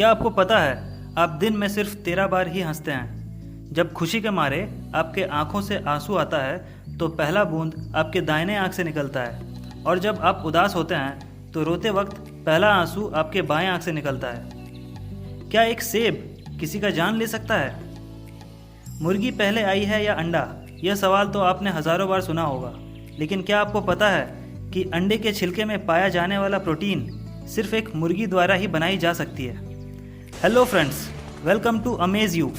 क्या आपको पता है आप दिन में सिर्फ 13 बार ही हंसते हैं। जब खुशी के मारे आपके आंखों से आंसू आता है तो पहला बूंद आपके दाहिने आंख से निकलता है, और जब आप उदास होते हैं तो रोते वक्त पहला आंसू आपके बाएं आंख से निकलता है। क्या एक सेब किसी का जान ले सकता है? मुर्गी पहले आई है या अंडा? यह सवाल तो आपने हज़ारों बार सुना होगा, लेकिन क्या आपको पता है कि अंडे के छिलके में पाया जाने वाला प्रोटीन सिर्फ एक मुर्गी द्वारा ही बनाई जा सकती है। Hello friends, welcome to amaze you.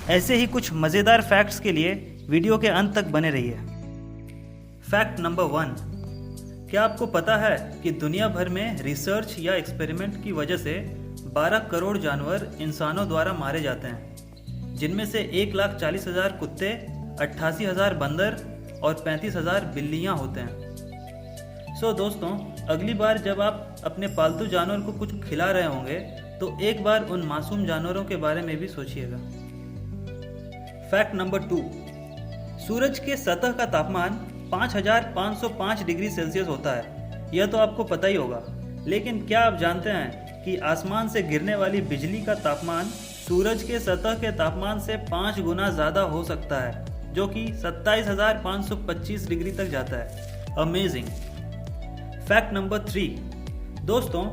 ऐसे ही कुछ मज़ेदार फैक्ट्स के लिए वीडियो के अंत तक बने रहिए। फैक्ट नंबर 1, क्या आपको पता है कि दुनिया भर में रिसर्च या एक्सपेरिमेंट की वजह से 12 करोड़ जानवर इंसानों द्वारा मारे जाते हैं, जिनमें से 1,40,000 कुत्ते, 88,000 बंदर और 35,000 बिल्लियाँ होते हैं। सो दोस्तों, अगली बार जब आप अपने पालतू जानवर को कुछ खिला रहे होंगे तो एक बार उन मासूम जानवरों के बारे में भी सोचिएगा। फैक्ट नंबर 2, सूरज के सतह का तापमान 5,505 डिग्री सेल्सियस होता है। यह तो आपको पता ही होगा, लेकिन क्या आप जानते हैं कि आसमान से गिरने वाली बिजली का तापमान सूरज के सतह के तापमान से 5 गुना ज़्यादा हो सकता है, जो कि 27,525 डिग्री तक जाता है। अमेजिंग। फैक्ट नंबर 3, दोस्तों,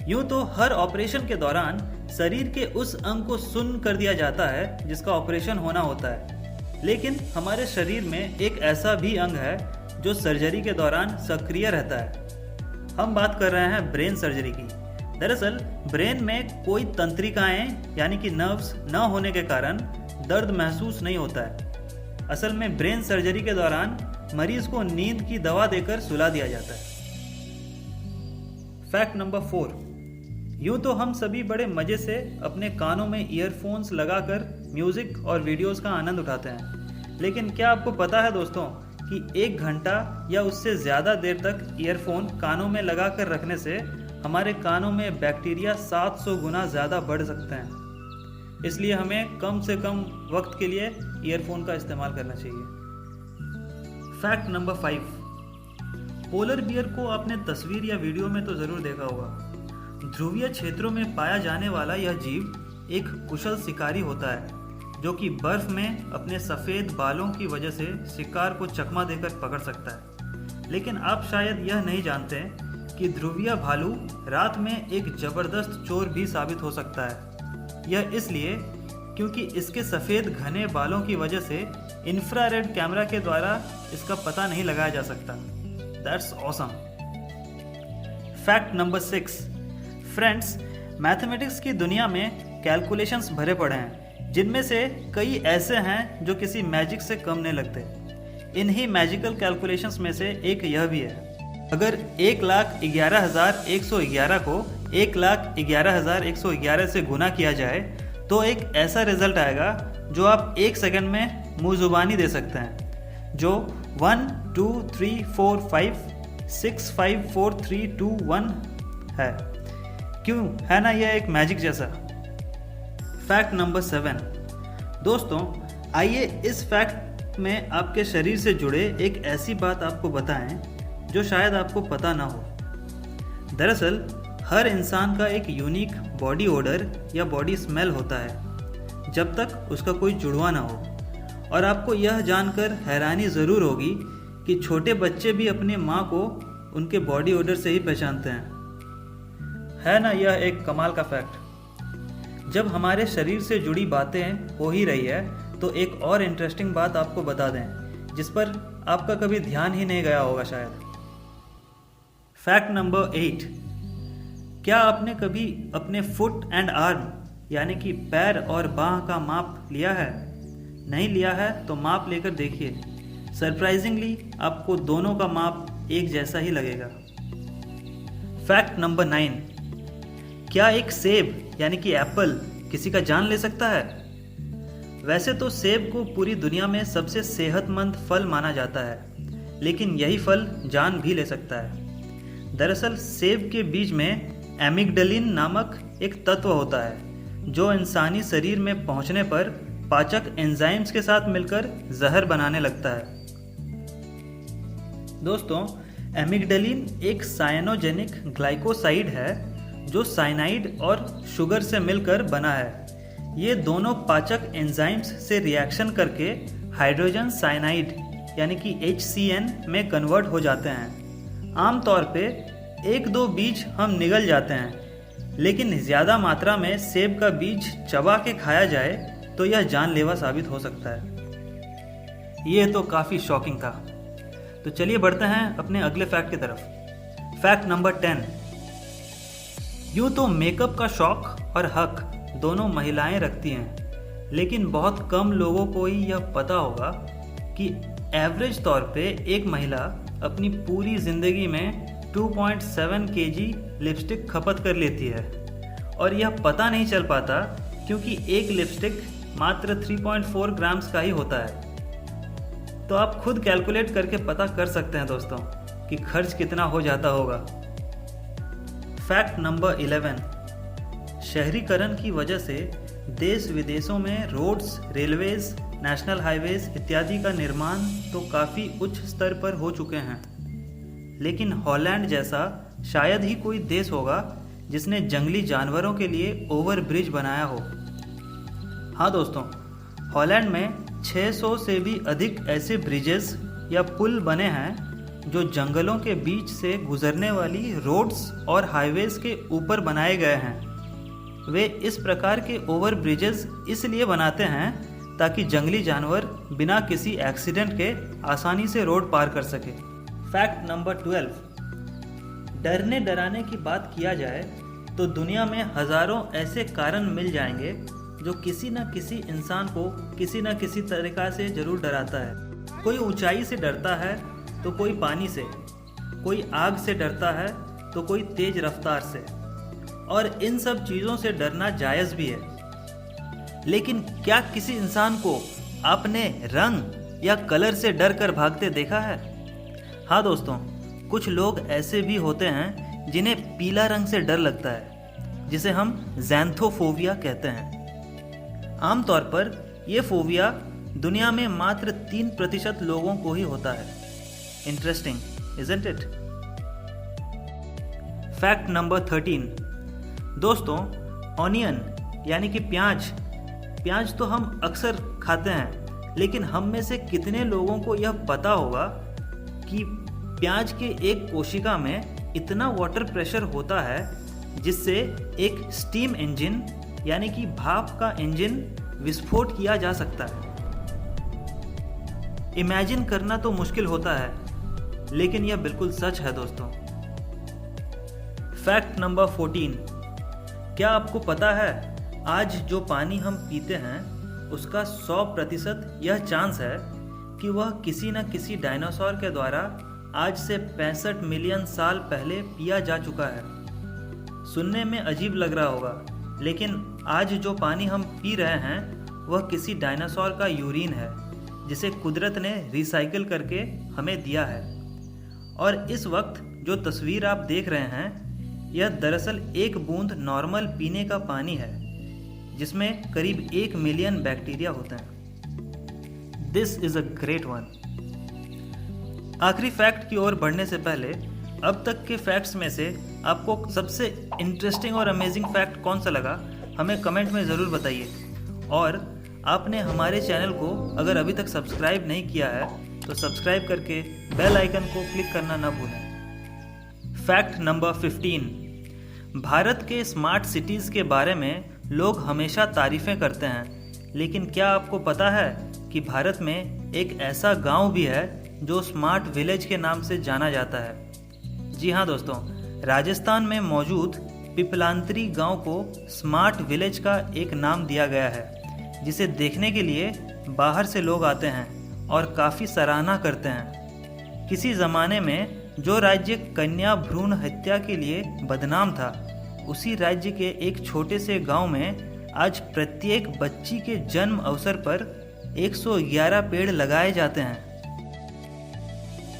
यूं तो हर ऑपरेशन के दौरान शरीर के उस अंग को सुन्न कर दिया जाता है जिसका ऑपरेशन होना होता है, लेकिन हमारे शरीर में एक ऐसा भी अंग है जो सर्जरी के दौरान सक्रिय रहता है। हम बात कर रहे हैं ब्रेन सर्जरी की। दरअसल ब्रेन में कोई तंत्रिकाएं यानी कि नर्व्स न होने के कारण दर्द महसूस नहीं होता है। असल में ब्रेन सर्जरी के दौरान मरीज को नींद की दवा देकर सुला दिया जाता है। फैक्ट नंबर 4, यूं तो हम सभी बड़े मजे से अपने कानों में ईयरफोन्स लगाकर म्यूजिक और वीडियोस का आनंद उठाते हैं, लेकिन क्या आपको पता है दोस्तों कि 1 घंटा या उससे ज़्यादा देर तक ईयरफोन कानों में लगाकर रखने से हमारे कानों में बैक्टीरिया 700 गुना ज़्यादा बढ़ सकते हैं। इसलिए हमें कम से कम वक्त के लिए ईयरफोन का इस्तेमाल करना चाहिए। फैक्ट नंबर 5, पोलर बियर को आपने तस्वीर या वीडियो में तो ज़रूर देखा होगा। ध्रुवीय क्षेत्रों में पाया जाने वाला यह जीव एक कुशल शिकारी होता है, जो कि बर्फ में अपने सफ़ेद बालों की वजह से शिकार को चकमा देकर पकड़ सकता है। लेकिन आप शायद यह नहीं जानते कि ध्रुवीय भालू रात में एक ज़बरदस्त चोर भी साबित हो सकता है। यह इसलिए क्योंकि इसके सफ़ेद घने बालों की वजह से इंफ्रारेड कैमरा के द्वारा इसका पता नहीं लगाया जा सकता। That's awesome. Fact number 6, friends, mathematics की दुनिया में कैलकुलेशंस भरे पड़े हैं, जिनमें से कई ऐसे हैं जो किसी मैजिक से कम नहीं लगते। इन्हीं मैजिकल कैलकुलेशंस में से एक यह भी है। अगर 1,11,111 को 1,11,111 से गुना किया जाए तो एक ऐसा रिजल्ट आएगा जो आप 1 सेकंड में मुँह जुबानी दे सकते हैं, जो 1 2 3 4 5 6 5 4 3 2 1 है। क्यों है ना यह एक मैजिक जैसा। फैक्ट नंबर 7, दोस्तों, आइए इस फैक्ट में आपके शरीर से जुड़े एक ऐसी बात आपको बताएं जो शायद आपको पता ना हो। दरअसल हर इंसान का एक यूनिक बॉडी ओडर या बॉडी स्मेल होता है, जब तक उसका कोई जुड़वा ना हो। और आपको यह जानकर हैरानी ज़रूर होगी कि छोटे बच्चे भी अपनी माँ को उनके बॉडी ओडर से ही पहचानते हैं। है ना यह एक कमाल का फैक्ट। जब हमारे शरीर से जुड़ी बातें हो ही रही है तो एक और इंटरेस्टिंग बात आपको बता दें, जिस पर आपका कभी ध्यान ही नहीं गया होगा शायद। फैक्ट नंबर 8, क्या आपने कभी अपने फुट एंड आर्म यानी कि पैर और बाह का माप लिया है? नहीं लिया है तो माप लेकर देखिए। सरप्राइजिंगली आपको दोनों का माप एक जैसा ही लगेगा। फैक्ट नंबर 9, क्या एक सेब यानी कि एप्पल किसी का जान ले सकता है? वैसे तो सेब को पूरी दुनिया में सबसे सेहतमंद फल माना जाता है, लेकिन यही फल जान भी ले सकता है। दरअसल सेब के बीज में एमिग्डलिन नामक एक तत्व होता है, जो इंसानी शरीर में पहुंचने पर पाचक एंजाइम्स के साथ मिलकर जहर बनाने लगता है। दोस्तों, एमिग्डलिन एक साइनोजेनिक ग्लाइकोसाइड है जो साइनाइड और शुगर से मिलकर बना है। ये दोनों पाचक एंजाइम्स से रिएक्शन करके हाइड्रोजन साइनाइड यानी कि HCN में कन्वर्ट हो जाते हैं। आमतौर पे 1-2 बीज हम निगल जाते हैं, लेकिन ज़्यादा मात्रा में सेब का बीज चबा के खाया जाए तो यह जानलेवा साबित हो सकता है। ये तो काफ़ी शॉकिंग था। तो चलिए बढ़ते हैं अपने अगले फैक्ट की तरफ। Fact number 10। यूँ तो मेकअप का शौक और हक दोनों महिलाएं रखती हैं, लेकिन बहुत कम लोगों को ही यह पता होगा कि एवरेज तौर पे एक महिला अपनी पूरी ज़िंदगी में 2.7 kg लिपस्टिक खपत कर लेती है, और यह पता नहीं चल पाता क्योंकि एक लिपस्टिक मात्र 3.4 ग्राम्स का ही होता है। तो आप खुद कैलकुलेट करके पता कर सकते हैं दोस्तों कि खर्च कितना हो जाता होगा। Fact number 11। शहरीकरण की वजह से देश विदेशों में रोड्स, रेलवेज, नेशनल हाईवेज इत्यादि का निर्माण तो काफ़ी उच्च स्तर पर हो चुके हैं, लेकिन हॉलैंड जैसा शायद ही कोई देश होगा जिसने जंगली जानवरों के लिए ओवर ब्रिज बनाया हो। हाँ दोस्तों, हॉलैंड में 600 से भी अधिक ऐसे ब्रिजेस या पुल बने हैं जो जंगलों के बीच से गुजरने वाली रोड्स और हाईवेज के ऊपर बनाए गए हैं। वे इस प्रकार के ओवर ब्रिजेस इसलिए बनाते हैं ताकि जंगली जानवर बिना किसी एक्सीडेंट के आसानी से रोड पार कर सके। Fact number 12। डरने डराने की बात किया जाए तो दुनिया में हज़ारों ऐसे कारण मिल जाएंगे जो किसी न किसी इंसान को किसी न किसी तरीक़ा से ज़रूर डराता है। कोई ऊंचाई से डरता है तो कोई पानी से, कोई आग से डरता है तो कोई तेज रफ्तार से, और इन सब चीज़ों से डरना जायज़ भी है। लेकिन क्या किसी इंसान को आपने रंग या कलर से डर कर भागते देखा है? हाँ दोस्तों, कुछ लोग ऐसे भी होते हैं जिन्हें पीला रंग से डर लगता है, जिसे हम ज़ैंथोफोबिया कहते हैं। आमतौर पर यह फोबिया दुनिया में मात्र 3% लोगों को ही होता है। Interesting, isn't it? Fact number 13। दोस्तों, ऑनियन यानी कि प्याज तो हम अक्सर खाते हैं, लेकिन हम में से कितने लोगों को यह पता होगा कि प्याज के एक कोशिका में इतना वाटर प्रेशर होता है जिससे एक स्टीम इंजन यानी कि भाप का इंजन विस्फोट किया जा सकता है। इमेजिन करना तो मुश्किल होता है, लेकिन यह बिल्कुल सच है दोस्तों। Fact number 14। क्या आपको पता है आज जो पानी हम पीते हैं उसका 100% यह चांस है कि वह किसी न किसी डायनासोर के द्वारा आज से 65 मिलियन साल पहले पिया जा चुका है। सुनने में अजीब लग रहा होगा, लेकिन आज जो पानी हम पी रहे हैं वह किसी डायनासोर का यूरिन है जिसे कुदरत ने रिसाइकिल करके हमें दिया है। और इस वक्त जो तस्वीर आप देख रहे हैं यह दरअसल एक बूंद नॉर्मल पीने का पानी है जिसमें करीब 1 मिलियन बैक्टीरिया होते हैं। This is a great one. आखिरी फैक्ट की ओर बढ़ने से पहले अब तक के फैक्ट्स में से आपको सबसे इंटरेस्टिंग और अमेजिंग फैक्ट कौन सा लगा हमें कमेंट में ज़रूर बताइए। और आपने हमारे चैनल को अगर अभी तक सब्सक्राइब नहीं किया है तो सब्सक्राइब करके बेल आइकन को क्लिक करना ना भूलें। Fact number 15। भारत के स्मार्ट सिटीज़ के बारे में लोग हमेशा तारीफ़ें करते हैं, लेकिन क्या आपको पता है कि भारत में एक ऐसा गांव भी है जो स्मार्ट विलेज के नाम से जाना जाता है? जी हाँ दोस्तों, राजस्थान में मौजूद पिपलांतरी गांव को स्मार्ट विलेज का एक नाम दिया गया है, जिसे देखने के लिए बाहर से लोग आते हैं और काफ़ी सराहना करते हैं। किसी ज़माने में जो राज्य कन्या भ्रूण हत्या के लिए बदनाम था, उसी राज्य के एक छोटे से गांव में आज प्रत्येक बच्ची के जन्म अवसर पर 111 पेड़ लगाए जाते हैं।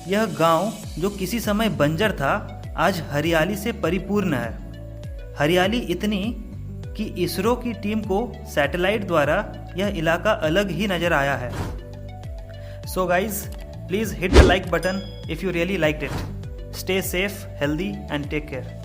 यह गांव जो किसी समय बंजर था, आज हरियाली से परिपूर्ण है। हरियाली इतनी कि इसरो की टीम को सैटेलाइट द्वारा यह इलाका अलग ही नजर आया है। So guys, please hit the like button if you really liked it. Stay safe, healthy and take care.